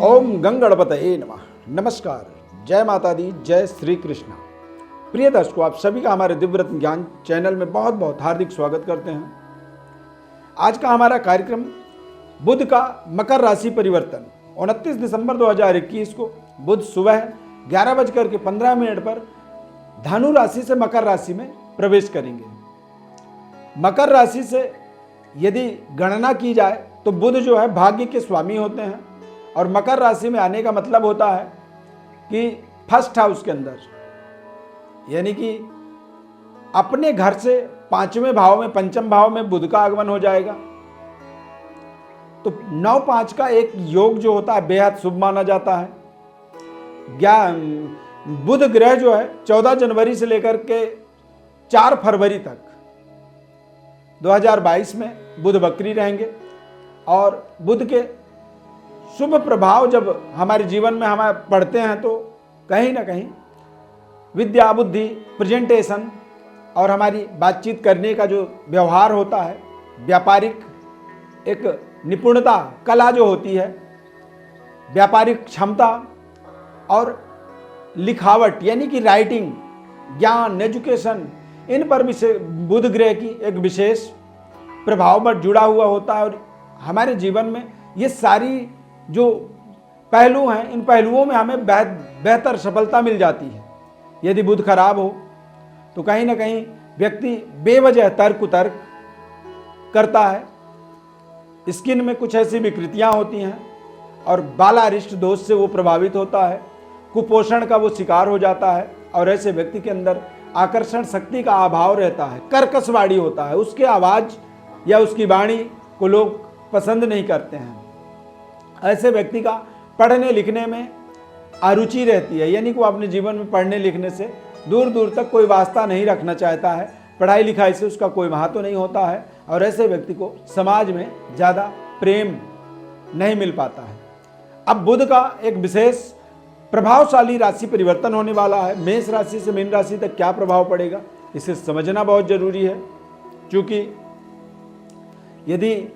ओम गंगणपतये नमः। नमस्कार, जय माता दी, जय श्री कृष्ण। प्रिय दर्शकों, आप सभी का हमारे दिव्यरत्न ज्ञान चैनल में बहुत बहुत हार्दिक स्वागत करते हैं। आज का हमारा कार्यक्रम बुध का मकर राशि परिवर्तन 29 दिसंबर 2021 को बुध सुबह 11:15 पर धनु राशि से मकर राशि में प्रवेश करेंगे। मकर राशि से यदि गणना की जाए तो बुध जो है भाग्य के स्वामी होते हैं और मकर राशि में आने का मतलब होता है कि फर्स्ट हाउस के अंदर, यानी कि अपने घर से 5वें भाव में, पंचम भाव में बुध का आगमन हो जाएगा। तो 9-5 का एक योग जो होता है बेहद शुभ माना जाता है। बुध ग्रह जो है 14 जनवरी से लेकर के 4 फरवरी तक 2022 में बुध वक्री रहेंगे और बुध के शुभ प्रभाव जब हमारे जीवन में हम पढ़ते हैं तो कहीं ना कहीं विद्या, बुद्धि, प्रेजेंटेशन और हमारी बातचीत करने का जो व्यवहार होता है, व्यापारिक एक निपुणता, कला जो होती है, व्यापारिक क्षमता और लिखावट यानी कि राइटिंग, ज्ञान, एजुकेशन, इन पर भी बुध ग्रह की एक विशेष प्रभाव पर जुड़ा हुआ होता है। और हमारे जीवन में ये सारी जो पहलू हैं, इन पहलुओं में हमें बेहतर सफलता मिल जाती है। यदि बुध खराब हो तो कहीं ना कहीं व्यक्ति बेवजह तर्क कुतर्क करता है, स्किन में कुछ ऐसी विकृतियां होती हैं और बालारिष्ट दोष से वो प्रभावित होता है, कुपोषण का वो शिकार हो जाता है और ऐसे व्यक्ति के अंदर आकर्षण शक्ति का अभाव रहता है, कर्कशवाणी होता है, उसके आवाज़ या उसकी वाणी को लोग पसंद नहीं करते हैं। ऐसे व्यक्ति का पढ़ने लिखने में अरुचि रहती है, यानी कि वो अपने जीवन में पढ़ने लिखने से दूर दूर तक कोई वास्ता नहीं रखना चाहता है, पढ़ाई लिखाई से उसका कोई महत्व नहीं होता है और ऐसे व्यक्ति को समाज में ज़्यादा प्रेम नहीं मिल पाता है। अब बुध का एक विशेष प्रभावशाली राशि परिवर्तन होने वाला है। मेष राशि से मीन राशि तक क्या प्रभाव पड़ेगा, इसे समझना बहुत जरूरी है, क्योंकि यदि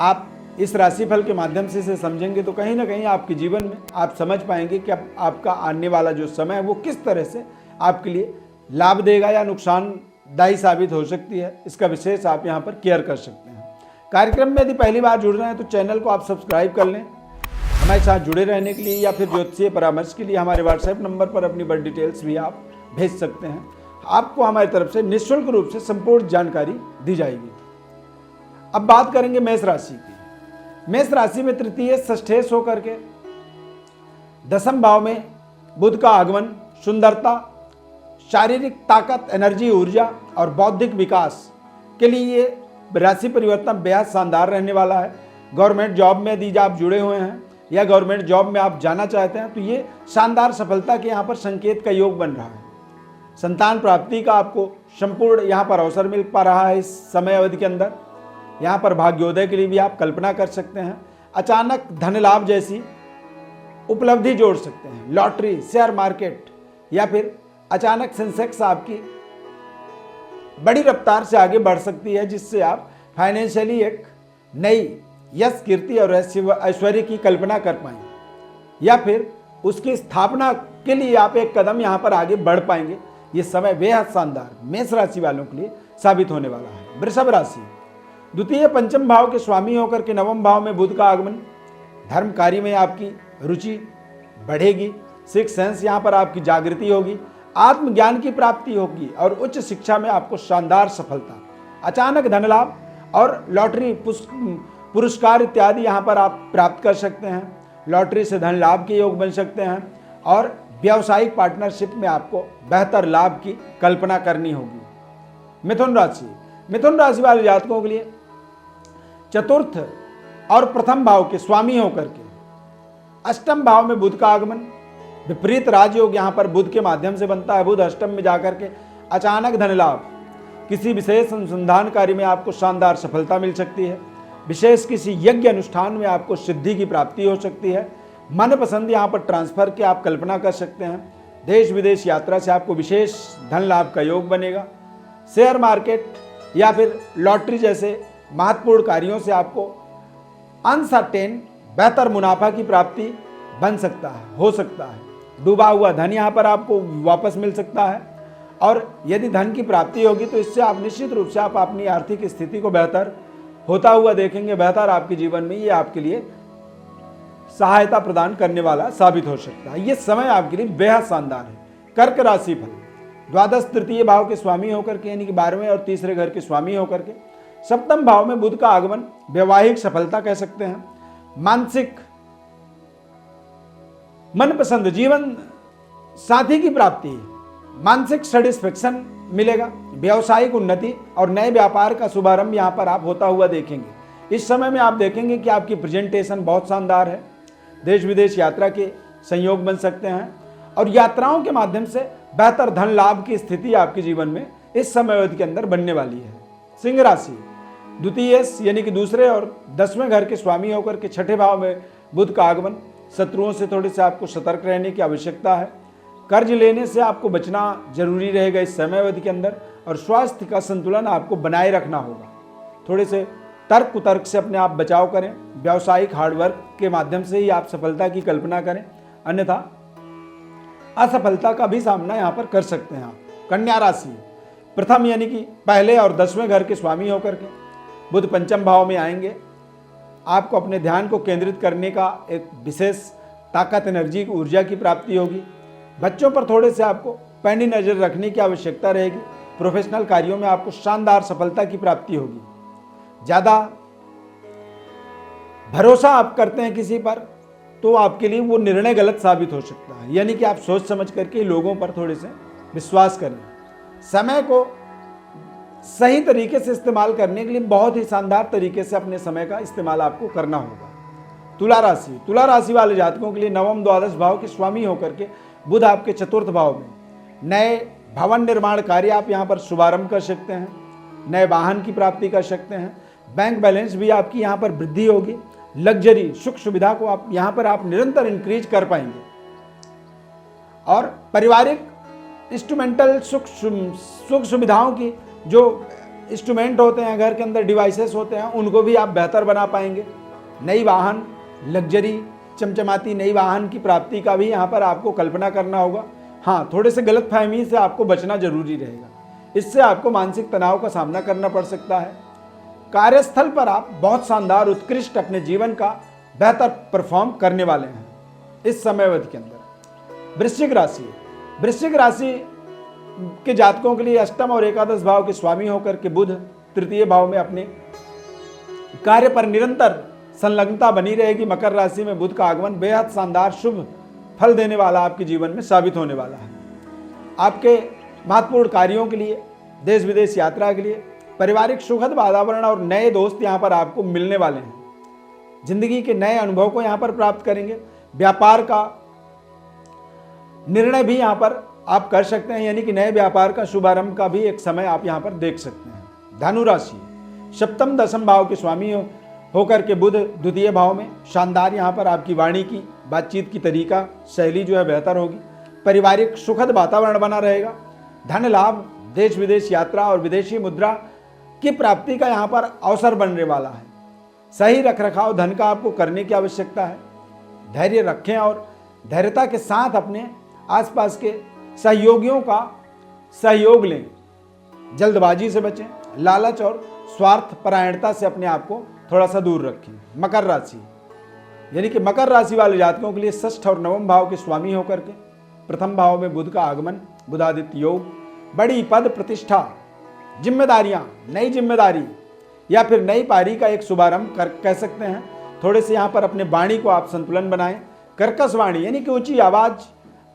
आप इस राशिफल के माध्यम से इसे समझेंगे तो कहीं ना कहीं आपके जीवन में आप समझ पाएंगे कि आपका आने वाला जो समय है वो किस तरह से आपके लिए लाभ देगा या नुकसानदायी साबित हो सकती है। इसका विशेष आप यहाँ पर केयर कर सकते हैं। कार्यक्रम में यदि पहली बार जुड़ रहे हैं तो चैनल को आप सब्सक्राइब कर लें। हमारे साथ जुड़े रहने के लिए या फिर ज्योतिषीय परामर्श के लिए हमारे व्हाट्सएप नंबर पर अपनी बड़ी डिटेल्स भी आप भेज सकते हैं। आपको हमारी तरफ से निःशुल्क रूप से संपूर्ण जानकारी दी जाएगी। अब बात करेंगे मेष राशि की। मेष राशि में तृतीय षष्ठेश होकर के 10वें भाव में बुध का आगमन सुंदरता, शारीरिक ताकत, एनर्जी, ऊर्जा और बौद्धिक विकास के लिए ये राशि परिवर्तन बेहद शानदार रहने वाला है। गवर्नमेंट जॉब में यदि आप जुड़े हुए हैं या गवर्नमेंट जॉब में आप जाना चाहते हैं तो ये शानदार सफलता के यहाँ पर संकेत का योग बन रहा है। संतान प्राप्ति का आपको संपूर्ण यहाँ पर अवसर मिल पा रहा है। इस समय अवधि के अंदर यहाँ पर भाग्योदय के लिए भी आप कल्पना कर सकते हैं। अचानक धन लाभ जैसी उपलब्धि जोड़ सकते हैं। लॉटरी, शेयर मार्केट या फिर अचानक सेंसेक्स आपकी बड़ी रफ्तार से आगे बढ़ सकती है, जिससे आप फाइनेंशियली एक नई यश, कीर्ति और ऐश्वर्य की कल्पना कर पाएंगे या फिर उसकी स्थापना के लिए आप एक कदम यहाँ पर आगे बढ़ पाएंगे। ये समय बेहद शानदार मेष राशि वालों के लिए साबित होने वाला है। वृषभ राशि द्वितीय पंचम भाव के स्वामी होकर के 9वें भाव में बुध का आगमन, धर्म कार्य में आपकी रुचि बढ़ेगी। सिक्स सेंस यहाँ पर आपकी जागृति होगी, आत्मज्ञान की प्राप्ति होगी और उच्च शिक्षा में आपको शानदार सफलता, अचानक धन लाभ और लॉटरी, पुरस्कार इत्यादि यहाँ पर आप प्राप्त कर सकते हैं। लॉटरी से धन लाभ के योग बन सकते हैं और व्यावसायिक पार्टनरशिप में आपको बेहतर लाभ की कल्पना करनी होगी। मिथुन राशि, मिथुन राशि वाले जातकों के लिए चतुर्थ और प्रथम भाव के स्वामी होकर के 8वें भाव में बुध का आगमन, विपरीत राजयोग यहाँ पर बुध के माध्यम से बनता है। बुध अष्टम में जाकर के अचानक धन लाभ, किसी विशेष अनुसंधान कार्य में आपको शानदार सफलता मिल सकती है। विशेष किसी यज्ञ अनुष्ठान में आपको सिद्धि की प्राप्ति हो सकती है। मनपसंद यहाँ पर ट्रांसफर की आप कल्पना कर सकते हैं। देश विदेश यात्रा से आपको विशेष धन लाभ का योग बनेगा। शेयर मार्केट या फिर लॉटरी जैसे महत्वपूर्ण कार्यों से आपको अनसर्टेन बेहतर मुनाफा की प्राप्ति, बन सकता है, हो सकता है। डूबा हुआ धन यहाँ पर आपको वापस मिल सकता है, और यदि धन की प्राप्ति होगी तो इससे आप निश्चित रूप से आप अपनी आर्थिक स्थिति को बेहतर होता हुआ देखेंगे। बेहतर आपके जीवन में ये आपके लिए सहायता प्रदान करने वाला साबित हो सकता है। ये समय आपके लिए बेहद शानदार है। कर्क राशि फल, द्वादश तृतीय भाव के स्वामी होकर के, यानी कि 12वें और तीसरे घर के स्वामी होकर के सप्तम भाव में बुध का आगमन वैवाहिक सफलता कह सकते हैं, मानसिक मनपसंद जीवन साथी की प्राप्ति, मानसिक सेटिस्फेक्शन मिलेगा, व्यावसायिक उन्नति और नए व्यापार का शुभारंभ यहां पर आप होता हुआ देखेंगे। इस समय में आप देखेंगे कि आपकी प्रेजेंटेशन बहुत शानदार है, देश विदेश यात्रा के संयोग बन सकते हैं, और यात्राओं के माध्यम से बेहतर धन लाभ की स्थिति आपके जीवन में इस समय अवधि के अंदर बनने वाली है। सिंह राशि, द्वितीय यानी कि दूसरे और 10वें घर के स्वामी होकर के छठे भाव में बुध का आगमन, शत्रुओं से थोड़ी सी आपको सतर्क रहने की आवश्यकता है। कर्ज लेने से आपको बचना जरूरी रहेगा इस समय अवधि के अंदर, और स्वास्थ्य का संतुलन आपको बनाए रखना होगा। थोड़े से तर्क कुतर्क से अपने आप बचाव करें, व्यावसायिक हार्डवर्क के माध्यम से ही आप सफलता की कल्पना करें, अन्यथा असफलता का भी सामना यहाँ पर कर सकते हैं आप। कन्या राशि, प्रथम यानी कि पहले और 10वें घर के स्वामी होकर के बुध पंचम भाव में आएंगे। आपको अपने ध्यान को केंद्रित करने का एक विशेष ताकत, एनर्जी, ऊर्जा की प्राप्ति होगी। बच्चों पर थोड़े से आपको पैनी नजर रखने की आवश्यकता रहेगी। प्रोफेशनल कार्यों में आपको शानदार सफलता की प्राप्ति होगी। ज़्यादा भरोसा आप करते हैं किसी पर तो आपके लिए वो निर्णय गलत साबित हो सकता है, यानी कि आप सोच समझ करके लोगों पर थोड़े से विश्वास करें। समय को सही तरीके से इस्तेमाल करने के लिए बहुत ही शानदार तरीके से अपने समय का इस्तेमाल आपको करना होगा। तुला राशि, तुला राशि वाले जातकों के लिए नवम द्वादश भाव के स्वामी होकर के बुध आपके चतुर्थ भाव में नए भवन निर्माण कार्य आप यहाँ पर शुभारंभ कर सकते हैं, नए वाहन की प्राप्ति कर सकते हैं, बैंक बैलेंस भी आपकी यहाँ पर वृद्धि होगी, लग्जरी सुख सुविधा को आप यहाँ पर आप निरंतर इंक्रीज कर पाएंगे, और पारिवारिक इंस्ट्रूमेंटल सुख सुविधाओं की जो इंस्ट्रूमेंट होते हैं घर के अंदर, डिवाइसेस होते हैं, उनको भी आप बेहतर बना पाएंगे। नई वाहन, लग्जरी चमचमाती नई वाहन की प्राप्ति का भी यहाँ पर आपको कल्पना करना होगा। हाँ, थोड़े से गलत फहमी से आपको बचना जरूरी रहेगा, इससे आपको मानसिक तनाव का सामना करना पड़ सकता है। कार्यस्थल पर आप बहुत शानदार उत्कृष्ट अपने जीवन का बेहतर परफॉर्म करने वाले हैं इस समय अवधि के अंदर। वृश्चिक राशि, वृश्चिक राशि के जातकों के लिए अष्टम और एकादश भाव के स्वामी होकर के बुध तृतीय भाव में अपने कार्य पर निरंतर संलग्नता बनी रहेगी। मकर राशि में बुध का आगमन बेहद शानदार शुभ फल देने वाला आपके जीवन में साबित होने वाला है। आपके महत्वपूर्ण कार्यों के लिए, देश विदेश यात्रा के लिए, पारिवारिक सुखद वातावरण और नए दोस्त यहाँ पर आपको मिलने वाले हैं। जिंदगी के नए अनुभव को यहाँ पर प्राप्त करेंगे। व्यापार का निर्णय भी यहाँ पर आप कर सकते हैं, यानी कि नए व्यापार का शुभारंभ का भी एक समय आप यहाँ पर देख सकते हैं। धनु राशि, सप्तम दशम भाव के स्वामी होकर के बुध द्वितीय भाव में शानदार यहाँ पर आपकी वाणी की बातचीत की तरीका शैली जो है बेहतर होगी। पारिवारिक सुखद वातावरण बना रहेगा। धन लाभ, देश विदेश यात्रा और विदेशी मुद्रा की प्राप्ति का यहाँ पर अवसर बनने वाला है। सही रखरखाव धन का आपको करने की आवश्यकता है। धैर्य रखें और धैर्यता के साथ अपने आसपास के सहयोगियों का सहयोग लें। जल्दबाजी से बचें। लालच और स्वार्थ परायणता से अपने आप को थोड़ा सा दूर रखें। मकर राशि, यानी कि मकर राशि वाले जातकों के लिए षष्ठ और नवम भाव के स्वामी होकर के प्रथम भाव में बुध का आगमन, बुधादित्य योग, बड़ी पद प्रतिष्ठा, जिम्मेदारियां, नई जिम्मेदारी या फिर नई पारी का एक शुभारंभ कह सकते हैं। थोड़े से यहाँ पर अपने वाणी को आप संतुलन बनाएं। कर्कश वाणी यानी कि ऊंची आवाज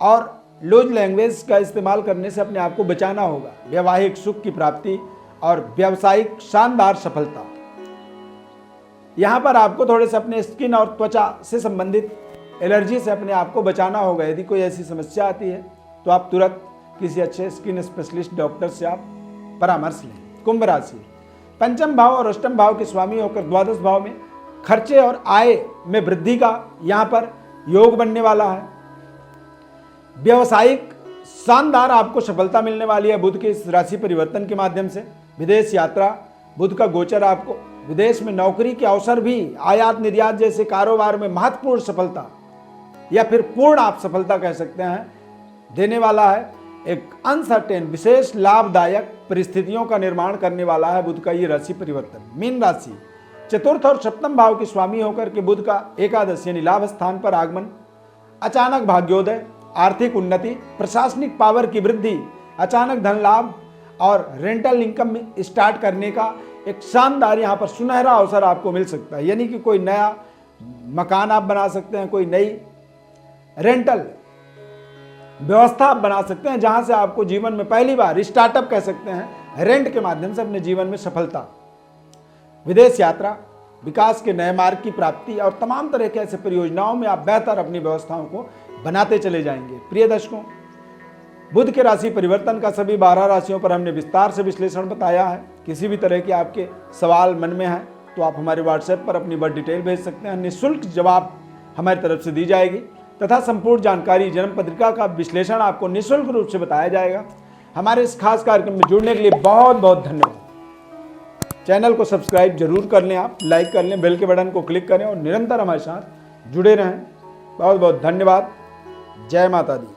और लूज लैंग्वेज का इस्तेमाल करने से अपने आप को बचाना होगा। वैवाहिक सुख की प्राप्ति और व्यावसायिक शानदार सफलता। यहाँ पर आपको थोड़े से अपने स्किन और त्वचा से संबंधित एलर्जी से अपने आप को बचाना होगा। यदि कोई ऐसी समस्या आती है तो आप तुरंत किसी अच्छे स्किन स्पेशलिस्ट डॉक्टर से आप परामर्श लें। कुंभ राशि, पंचम भाव और अष्टम भाव के स्वामी होकर द्वादश भाव में खर्चे और आय में वृद्धि का यहाँ पर योग बनने वाला है। व्यावसायिक शानदार आपको सफलता मिलने वाली है बुध के इस राशि परिवर्तन के माध्यम से। विदेश यात्रा, बुध का गोचर आपको विदेश में नौकरी के अवसर भी, आयात निर्यात जैसे कारोबार में महत्वपूर्ण सफलता, या फिर पूर्ण आप सफलता कह सकते हैं देने वाला है। एक अनसर्टेन विशेष लाभदायक परिस्थितियों का निर्माण करने वाला है बुध का ये राशि परिवर्तन। मीन राशि चतुर्थ और सप्तम भाव के स्वामी होकर के बुध का एकादश यानी लाभ स्थान पर आगमन, अचानक भाग्योदय, आर्थिक उन्नति, प्रशासनिक पावर की वृद्धि, अचानक धन लाभ और रेंटल इनकम स्टार्ट करने का एक शानदार यहाँ पर सुनहरा अवसर आपको मिल सकता है। यानी कि कोई नया मकान आप बना सकते हैं, कोई नई रेंटल व्यवस्था आप बना सकते हैं, जहां से आपको जीवन में पहली बार स्टार्टअप कह सकते हैं, रेंट के माध्यम से अपने जीवन में सफलता, विदेश यात्रा, विकास के नए मार्ग की प्राप्ति और तमाम तरह के ऐसे परियोजनाओं में आप बेहतर अपनी व्यवस्थाओं को बनाते चले जाएंगे। प्रिय दर्शकों, बुध के राशि परिवर्तन का सभी 12 राशियों पर हमने विस्तार से विश्लेषण बताया है। किसी भी तरह के आपके सवाल मन में हैं तो आप हमारे व्हाट्सएप पर अपनी बर्थ डिटेल भेज सकते हैं, निःशुल्क जवाब हमारी तरफ से दी जाएगी तथा संपूर्ण जानकारी जन्म पत्रिका का विश्लेषण आपको निःशुल्क रूप से बताया जाएगा। हमारे इस खास कार्यक्रम में जुड़ने के लिए बहुत बहुत धन्यवाद। चैनल को सब्सक्राइब जरूर कर लें, आप लाइक कर लें, बेल के बटन को क्लिक करें और निरंतर हमारे साथ जुड़े रहें। बहुत बहुत धन्यवाद। जय माता दी।